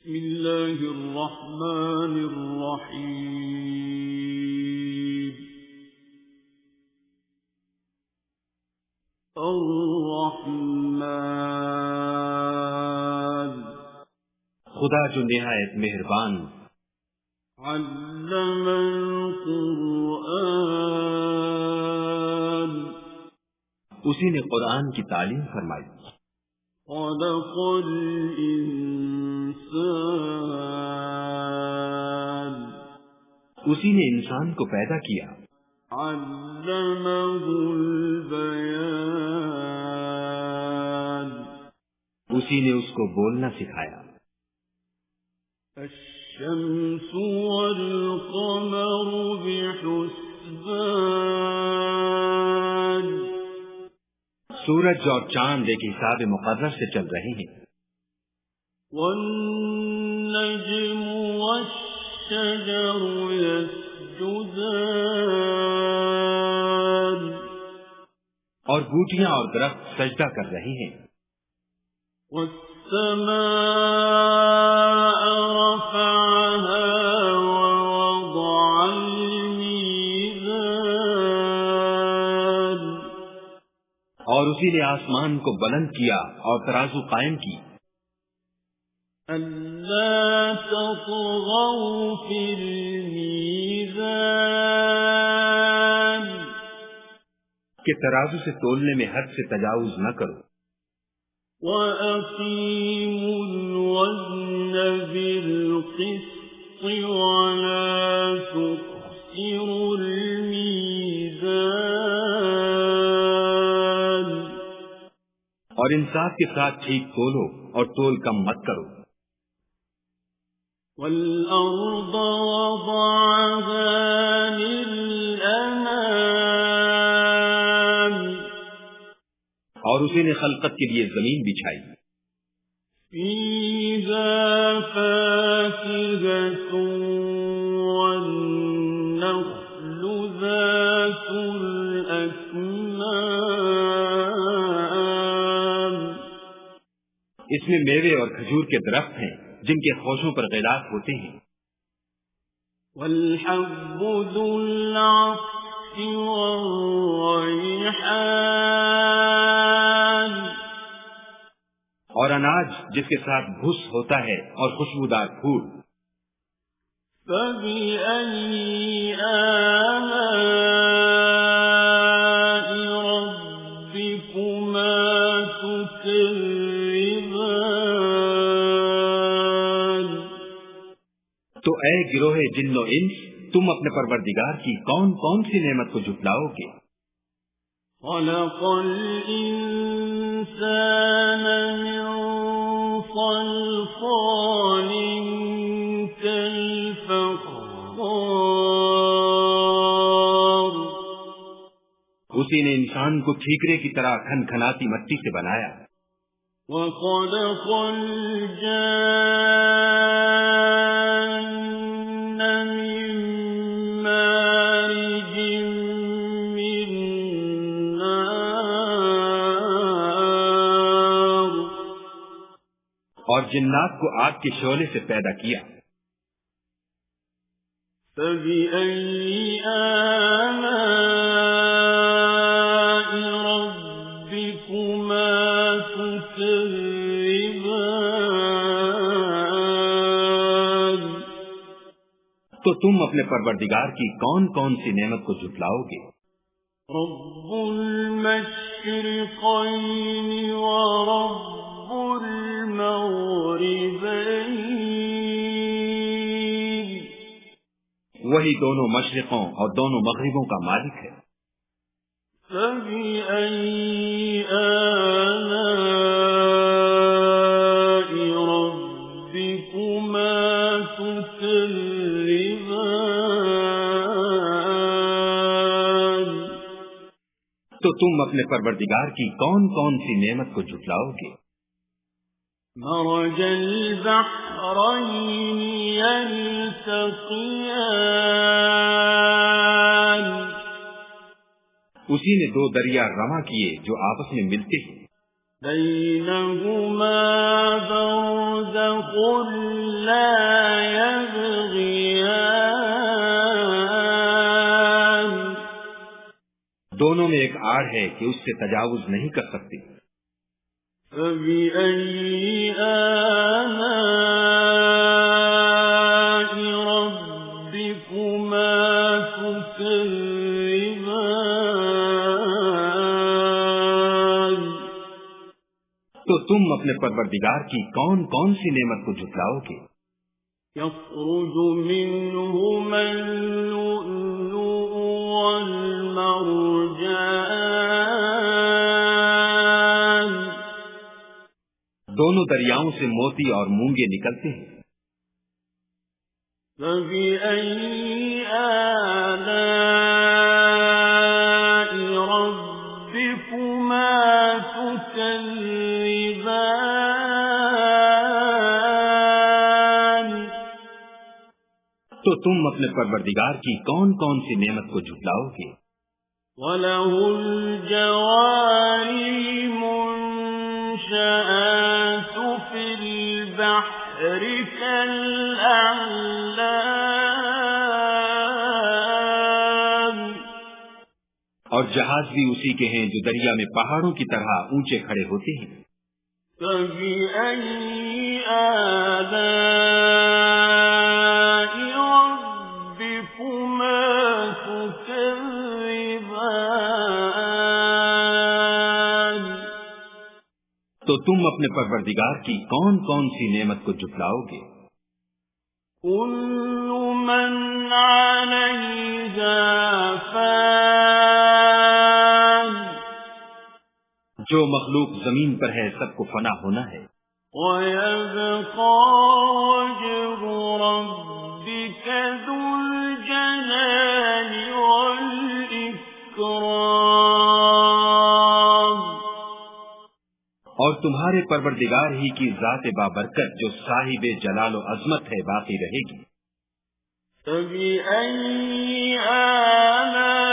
بسم اللہ الرحمن الرحیم الرحمن خدا جو نہایت مہربان، علم القرآن اسی نے قرآن کی تعلیم فرمائی، خلق الانسان اسی نے انسان کو پیدا کیا، علمہ البیان اسی نے اس کو بولنا سکھایا، الشمس والقمر بحسبان سورج اور چاند ایک حساب مقرر سے چل رہے ہیں، والنجم والشجر يسجدان اور بوٹیاں اور درخت سجدہ کر رہے ہیں، والسماء رفعها ووضع الميزان اور اسی نے آسمان کو بلند کیا اور ترازو قائم کی، أَلَّا تَطْغَوْا فِي الْمِيزَانِ کہ ترازو سے تولنے میں حد سے تجاوز نہ کرو، وَأَقِيمُوا الْوَزْنَ بِالْقِسْطِ وَلَا تُخْسِرُوا الْمِيزَانَ اور انصاف کے ساتھ ٹھیک تولو اور تول کم مت کرو، وَالْأَرْضَ وَضَعَهَا لِلْأَنَامِ اور اسی نے خلقت کے لیے زمین بچھائی، فِيهَا فَاكِهَةٌ وَالنَّخْلُ ذَاتُ الْأَكْمَامِ اس میں میوے اور کھجور کے درخت ہیں جن کے خوشوں پر غلاف ہوتے ہیں، وَالْحَبُّ ذُو الْعَصْفِ وَالرَّيْحَانِ اور اناج جس کے ساتھ بھس ہوتا ہے اور خوشبودار پھول، فَبِأَيِّ آلَاءِ رَبِّكُمَا تُكَذِّبَانِ تو اے گروہ جن و انس، تم اپنے پروردگار کی کون کون سی نعمت کو جھٹلاؤ گے؟ خَلَقَ الْإِنسَانَ مِنْ صَلْصَالٍ كَالْفَخَّارِ اسی نے انسان کو ٹھیکرے کی طرح کھن کھناتی مٹی سے بنایا، وَخَلَقَ الْجَانَّ مِن مَّارِجٍ مِّن نَّارٍ اور جنات کو آگ کے شعلے سے پیدا کیا، فَبِأَيِّ آلَاءِ رَبِّكُمَا تُكَذِّبَانِ تو تم اپنے پروردگار کی کون کون سی نعمت کو جھٹلاؤ گے؟ رَبُّ الْمَشْرِقَيْنِ وَرَبُّ الْمَغْرِبَيْنِ وہی دونوں مشرقوں اور دونوں مغربوں کا مالک ہے، فَبِأَيِّ آلَاءِ رَبِّكُمَا تُكَذِّبَانِ تو تم اپنے پروردگار کی کون کون سی نعمت کو جھٹلاؤ گے؟ مرج البحرين يلتقيان اسی نے دو دریا رواں کیے جو آپس میں ملتے ہیں، بينهما برزخ لا يبغيان دونوں میں ایک آڑ ہے کہ اس سے تجاوز نہیں کر سکتے. فبأي آلاء ربكما تكذبان تو تم اپنے پروردگار کی کون کون سی نعمت کو جھٹلاؤ گے؟ يخرج منهما اللؤلؤ والمرجان دونوں دریاؤں سے موتی اور مونگے نکلتے ہیں. فبأي آلاء ربكما تكذبان تو تم اپنے پروردگار کی کون کون سی نعمت کو جھٹلاؤ گے؟ وَلَهُ الْجَوَارِ الْمُنشَآتُ فِي الْبَحْرِ كَالْأَعْلَامِ اور جہاز بھی اسی کے ہیں جو دریا میں پہاڑوں کی طرح اونچے کھڑے ہوتے ہیں. فَبِأَيِّ آلَاءِ رَبِّكُمَا تُكَذِّبَانِ تو تم اپنے پروردگار کی کون کون سی نعمت کو جھٹلاؤ گے؟ كُلُّ مَنْ عَلَيْهَا فَانٍ جو مخلوق زمین پر ہے سب کو فنا ہونا ہے. وَيَبْقَى وَجْهُ رَبِّكَ ذُو الْجَلَالِ وَالْإِكْرَامِ اور تمہارے پروردگار ہی کی ذات بابرکت جو صاحب جلال و عظمت ہے باقی رہے گی. فَبِأَيِّ آلَاءِ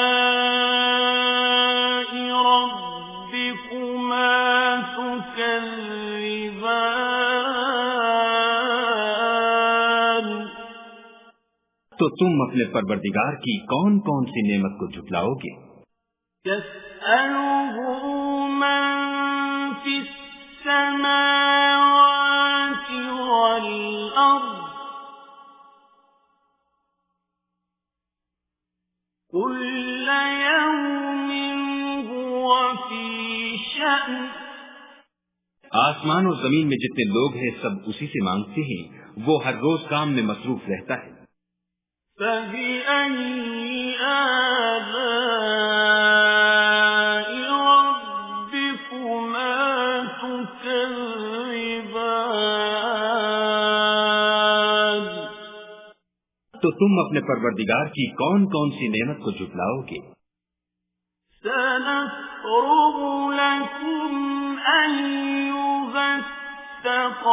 رَبِّكُمَا تُكَذِّبَانِ تو تم اپنے پروردگار کی کون کون سی نعمت کو جھٹلاؤ گے؟ يَسْأَلُهُ مَن فِي السَّمَاوَاتِ وَالْأَرْضِ كُلَّ يَوْمٍ هُوَ فِي شَأْنٍ آسمان اور زمین میں جتنے لوگ ہیں سب اسی سے مانگتے ہیں، وہ ہر روز کام میں مصروف رہتا ہے. فَبِأَيِّ آلَاءِ رَبِّكُمَا تُكَذِّبَانِ تو تم اپنے پروردگار کی کون کون سی نعمت کو جھٹلاؤ گے؟ سَنَفْرُغُ لَكُمْ أَيُّهَ الثَّقَلَانِ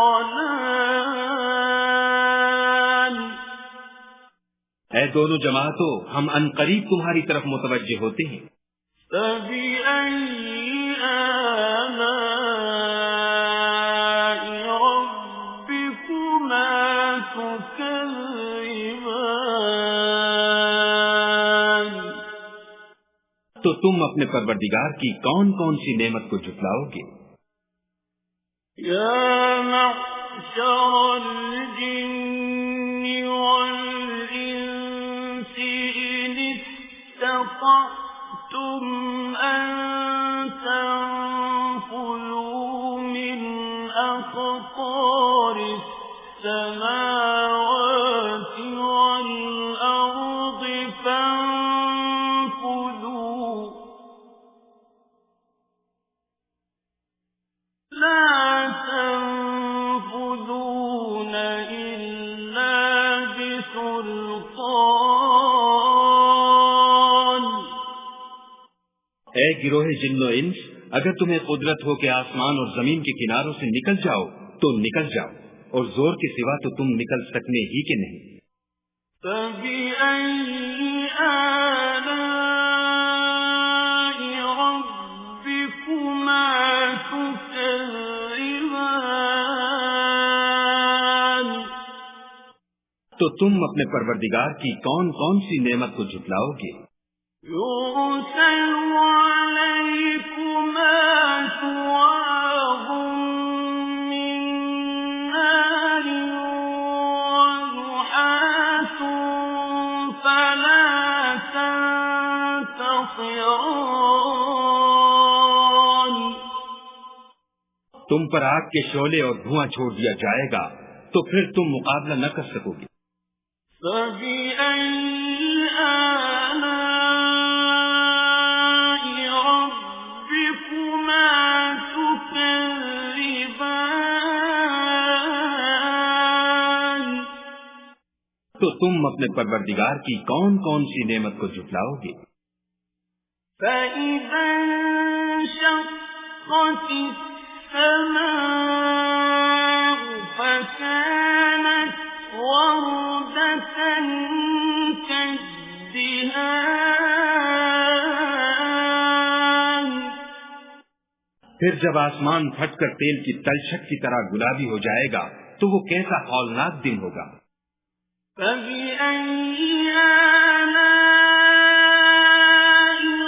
اے دونوں جماعتوں، ہم عنقریب تمہاری طرف متوجہ ہوتے ہیں. فَبِأَيِّ آلَاءِ رَبِّكُمَا تُكَذِّبَانِ تو تم اپنے پروردگار کی کون کون سی نعمت کو جھٹلاؤ گے؟ يَا مَعْشَرَ الْجِنِّ وَالْإِنسِ إِنِ اسْتَطَعْتُمْ أَن تَنفُذُوا مِنْ أَقْطَارِ السَّمَاوَاتِ وَالْأَرْضِ فَانفُذُوا لَا تَنفُذُونَ إِلَّا بِسُلْطَانٍ اے گروہ جن و انس، اگر تمہیں قدرت ہو کہ آسمان اور زمین کے کناروں سے نکل جاؤ تو نکل جاؤ، اور زور کے سوا تو تم نکل سکنے ہی کہ نہیں. فَبِأَيِّ آلَاءِ رَبِّكُمَا تُكَذِّبَانِ تو تم اپنے پروردگار کی کون کون سی نعمت کو جھٹلاؤ گے؟ يرسل عليكما شواظ من نار ونحاس فلا تنتصران. تم پر آگ کے شعلے اور دھواں چھوڑ دیا جائے گا تو پھر تم مقابلہ نہ کر سکو گے. فبأي آلاء ربكما تكذبان. تو تم اپنے پروردگار کی کون کون سی نعمت کو جھٹلاؤ گے؟ فإذا انشقت السماء فكانت وردة كالدهان. پھر جب آسمان پھٹ کر تیل کی تلچھٹ کی طرح گلابی ہو جائے گا تو وہ کیسا ہولناک دن ہوگا. فبأي آلاء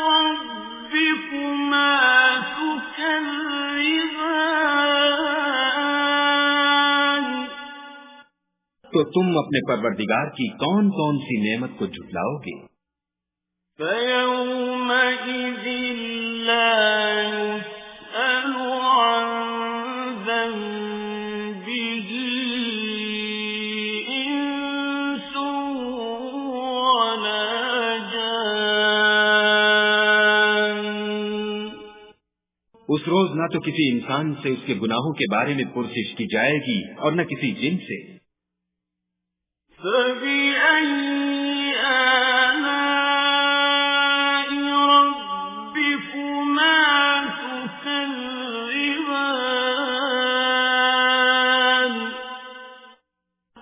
ربكما تكذبان. تو تم اپنے پروردگار کی کون کون سی نعمت کو جھٹلاؤ گے؟ فيومئذ لا يسأل عن ذنبه إنس ولا جان. اس روز نہ تو کسی انسان سے اس کے گناہوں کے بارے میں پرسش کی جائے گی اور نہ کسی جن سے. فبأي آلاء ربكما تكذبان.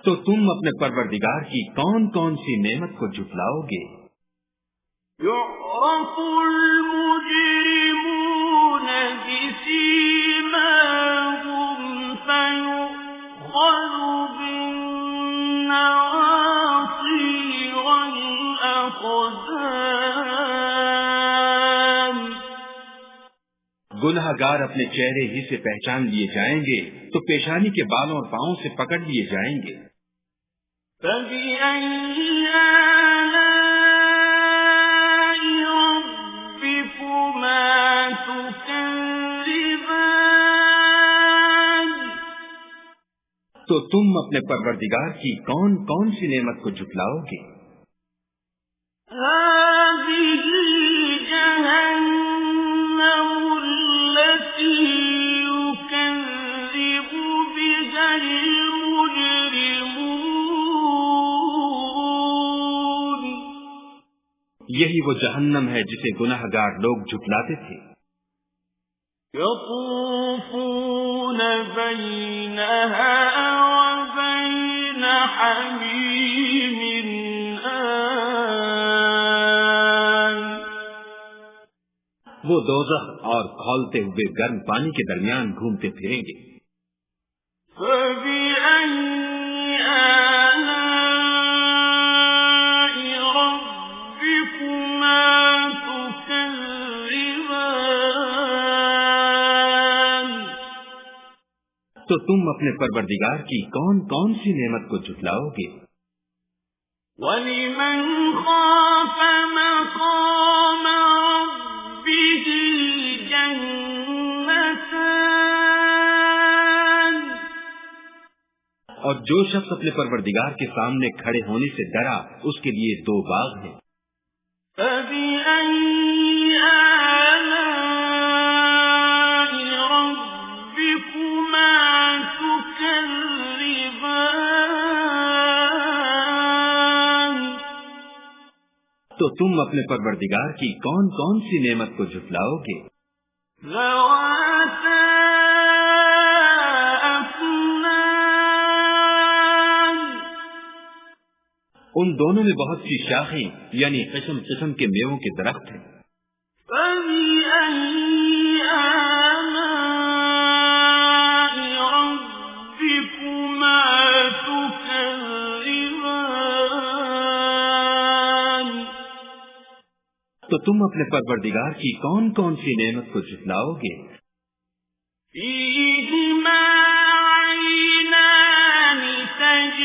تو تم اپنے پروردگار کی کون کون سی نعمت کو جھٹلاؤ گے؟ يعرف المجرمون بسيماهم فيؤخذ بالنواصي والأقدام. گناہ گار اپنے چہرے ہی سے پہچان لیے جائیں گے تو پیشانی کے بالوں اور پاؤں سے پکڑ لیے جائیں گے. فبأي آلاء ربكما تكذبان. تو تم اپنے پروردگار کی کون کون سی نعمت کو جھٹلاؤ گے؟ هذه جهنم التي يكذب بها المجرمون. یہی وہ جہنم ہے جسے گناہ گار لوگ جھٹلاتے تھے. يطوفون بينها وبين حميم آن. وہ دوزخ اور کھولتے ہوئے گرم پانی کے درمیان گھومتے پھریں گے. فبأي آلاء ربكما تكذبان. تو تم اپنے پروردگار کی کون کون سی نعمت کو جھٹلاؤ گے؟ وَلِمَنْ خَافَ مَقَامَ رَبِّهِ جَنَّتَانِ. اور جو شخص اپنے پروردگار کے سامنے کھڑے ہونے سے ڈرا اس کے لیے دو باغ ہیں. فَبِأَيِّ آلَاءِ رَبِّكُمَا تُكَذِّبَانِ. تو تم اپنے پروردگار کی کون کون سی نعمت کو جھٹلاؤ گے؟ ذَوَاتَا أَفْنَانٍ. ان دونوں میں بہت سی شاخیں یعنی قسم قسم کے میووں کے درخت ہیں. فَبِأَيِّ آلَاءِ رَبِّكُمَا تُكَذِّبَانِ. تو تم اپنے پروردگار کی کون کون سی نعمت کو جھٹلاؤ گے؟ فِيهِمَا عَيْنَانِ تَجْرِيَانِ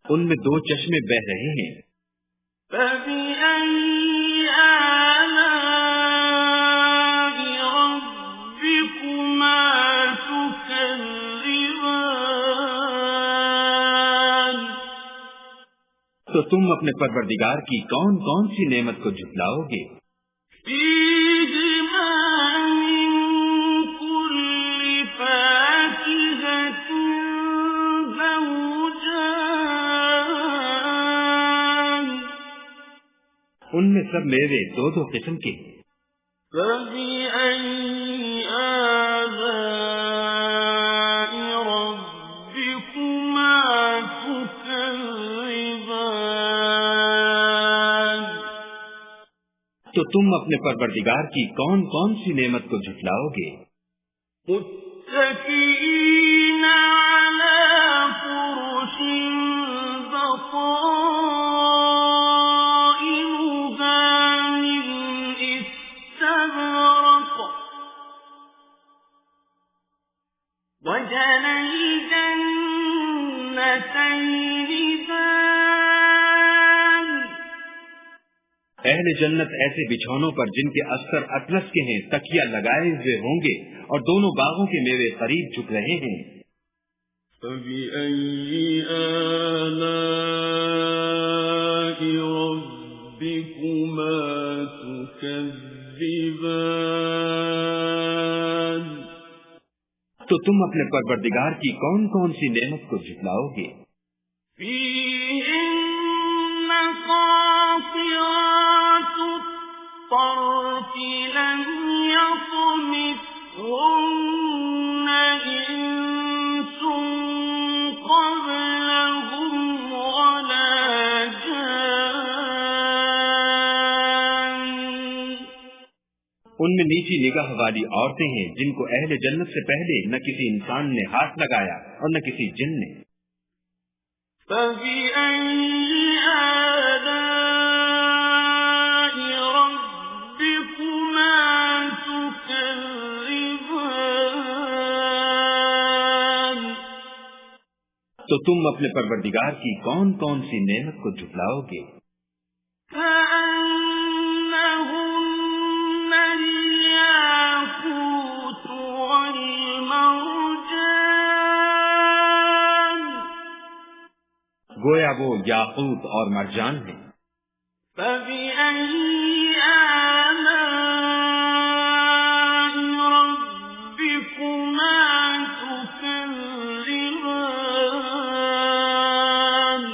ان میں دو چشمے بہ رہے ہیں۔ فَبِأَيِّ آلَاءِ رَبِّكُمَا تُكَذِّبَانِ تو تم اپنے پروردگار کی کون کون سی نعمت کو جھٹلاؤ گے؟ فِيهِمَا مِن كُلِّ فَاكِهَةٍ زَوْجَانِ ان میں سب میوے دو دو قسم کے ہیں۔ فَبِأَيِّ آلَاءِ رَبِّكُمَا تُكَذِّبَانِ تو تم اپنے پروردگار کی کون کون سی نعمت کو جھٹلاؤ گے؟ مُتَّكِئِينَ عَلَى فُرُشٍ بَطَائِنُهَا مِنْ إِسْتَبْرَقٍ وَجَنَى الْجَنَّتَيْنِ دَانٍ اہل جنت ایسے بچھونوں پر جن کے استر اطلس کے ہیں تکیہ لگائے ہوئے ہوں گے اور دونوں باغوں کے میوے قریب جھک رہے ہیں۔ فَبِأَيِّ آلَاءِ رَبِّكُمَا تُكَذِّبَانِ تو تم اپنے پروردگار کی کون کون سی نعمت کو جھٹلاؤ گے؟ فِيهِنَّ قَاصِرَاتُ الطَّرْفِ لَمْ يَطْمِثْهُنَّ إِنسٌ قَبْلَهُمْ وَلَا جَانٌّ ان میں نیچی نگاہ والی عورتیں ہیں جن کو اہل جنت سے پہلے نہ کسی انسان نے ہاتھ لگایا اور نہ کسی جن نے۔ فَبِأَيِّ آلَاءِ رَبِّكُمَا تُكَذِّبَانِ تو تم اپنے پروردگار کی کون کون سی نعمت کو جھٹلاؤ گے؟ كَأَنَّهُنَّ الْيَاقُوتُ وَالْمَرْجَانُ گویا وہ یاقوت اور مرجان ہیں۔ فَبِأَيِّ آلَاءِ رَبِّكُمَا تُكَذِّبَانِ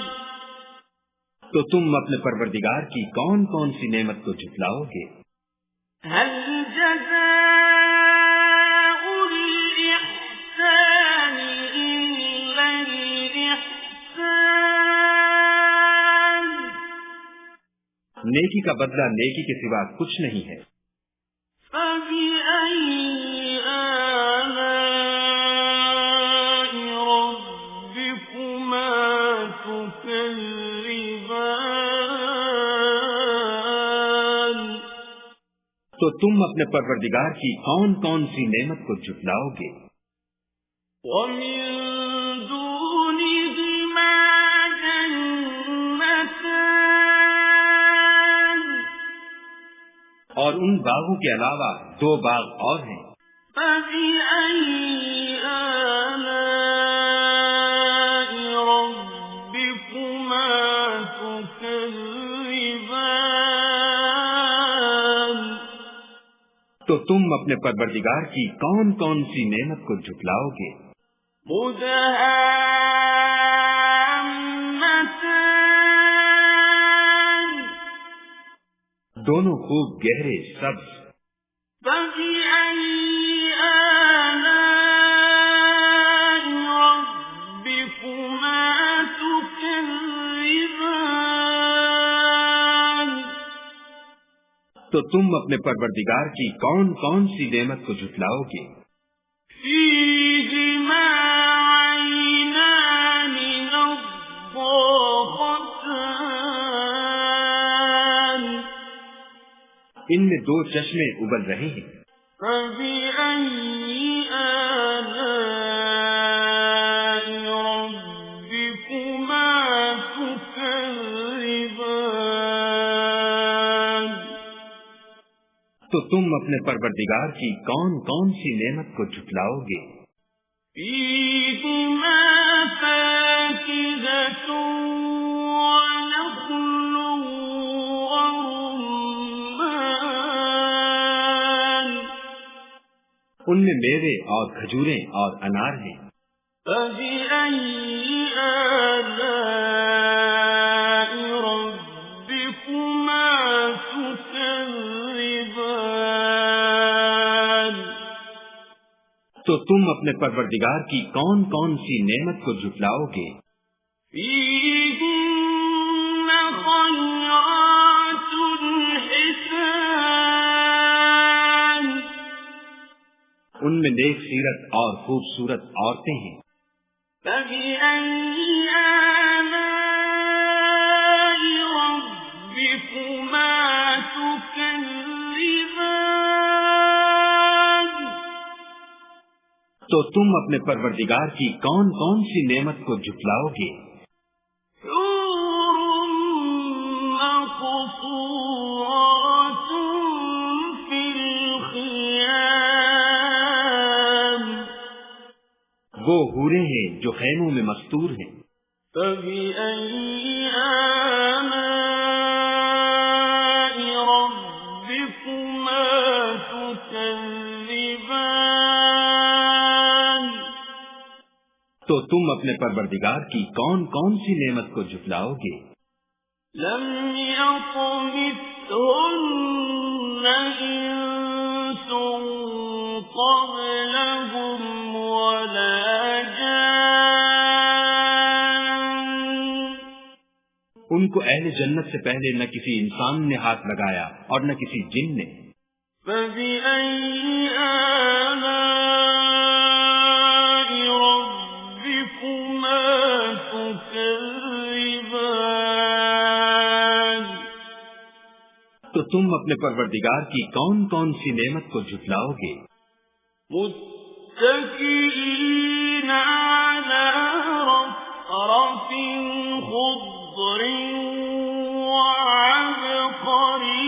تو تم اپنے پروردگار کی کون کون سی نعمت کو جھٹلاؤ گے؟ هَلْ جَزَاءُ الْإِحْسَانِ إِلَّا الْإِحْسَانُ نیکی کا بدلہ نیکی کے سوا کچھ نہیں ہے۔ فَبِأَيِّ آلَاءِ رَبِّكُمَا تُكَذِّبَانِ تو تم اپنے پروردگار کی کون کون سی نعمت کو جھٹلاؤ گے؟ وَمِن دُونِهِمَا جَنَّتَانِ اور ان باغوں کے علاوہ دو باغ اور ہیں۔ فَبِأَيِّ آلَاءِ رَبِّكُمَا تُكَذِّبَانِ تو تم اپنے پروردگار کی کون کون سی نعمت کو جھٹلاؤ گے؟ مُدْهَامَّتَانِ دونوں خوب گہرے سبز۔ فَبِأَيِّ آلَاءِ رَبِّكُمَا تُكَذِّبَانِ تو تم اپنے پروردگار کی کون کون سی نعمت کو جھٹلاؤ گے؟ فِيهِمَا عَيْنَانِ نَضَّاخَتَانِ میں 2 چشمے ابل رہے ہیں۔ فبأي آلاء ربكما تكذبان؟ تو تم اپنے پروردگار کی کون کون سی نعمت کو جھٹلاؤ گے؟ فيهما فاكهة ونخل ورمان، ان میں میوے اور کھجوریں اور انار ہیں۔ فبأي آلاء ربكما تكذبان؟ تو تم اپنے پروردگار کی کون کون سی نعمت کو جھٹلاؤ گے؟ فيهن خيرات حسان، ان میں نیک سیرت اور خوبصورت عورتیں ہیں۔ فبأي آلاء ربكما تكذبان؟ تو تم اپنے پروردگار کی کون کون سی نعمت کو جھٹلاؤ گے؟ حور مقصورات في الخيام، وہ حوریں ہیں جو خیموں میں مستور ہیں۔ فبأي آلاء ربكما تكذبان؟ تو تم اپنے پروردگار کی کون کون سی نعمت کو جھٹلاؤ گے؟ لم يطمثهن إنس قبلهم ولا جان، ان کو اہل جنت سے پہلے نہ کسی انسان نے ہاتھ لگایا اور نہ کسی جن نے۔ فبأي آلاء ربكما تكذبان؟ تو تم اپنے پروردگار کی کون کون سی نعمت کو جھٹلاؤ گے؟ متكئين على رفرف خضر وعبقري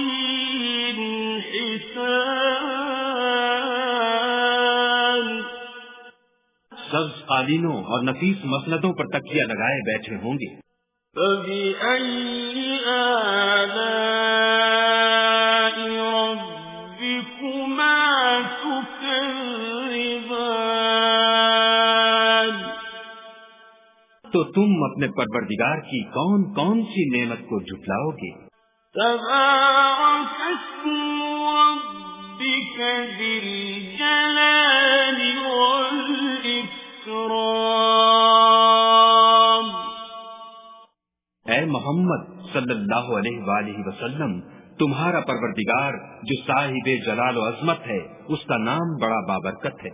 حسان، سبز قالینوں اور نفیس مسندوں پر تکیہ لگائے بیٹھے ہوں گے۔ فبأي آلاء ربكما تكذبان؟ تو تم اپنے پروردگار کی کون کون سی نعمت کو جھٹلاؤ گے؟ تبارك اسم ربك ذي الجلال والإكرام۔ اے محمد صلی اللہ علیہ وآلہ وسلم، تمہارا پروردگار جو صاحب جلال و عظمت ہے، اس کا نام بڑا بابرکت ہے۔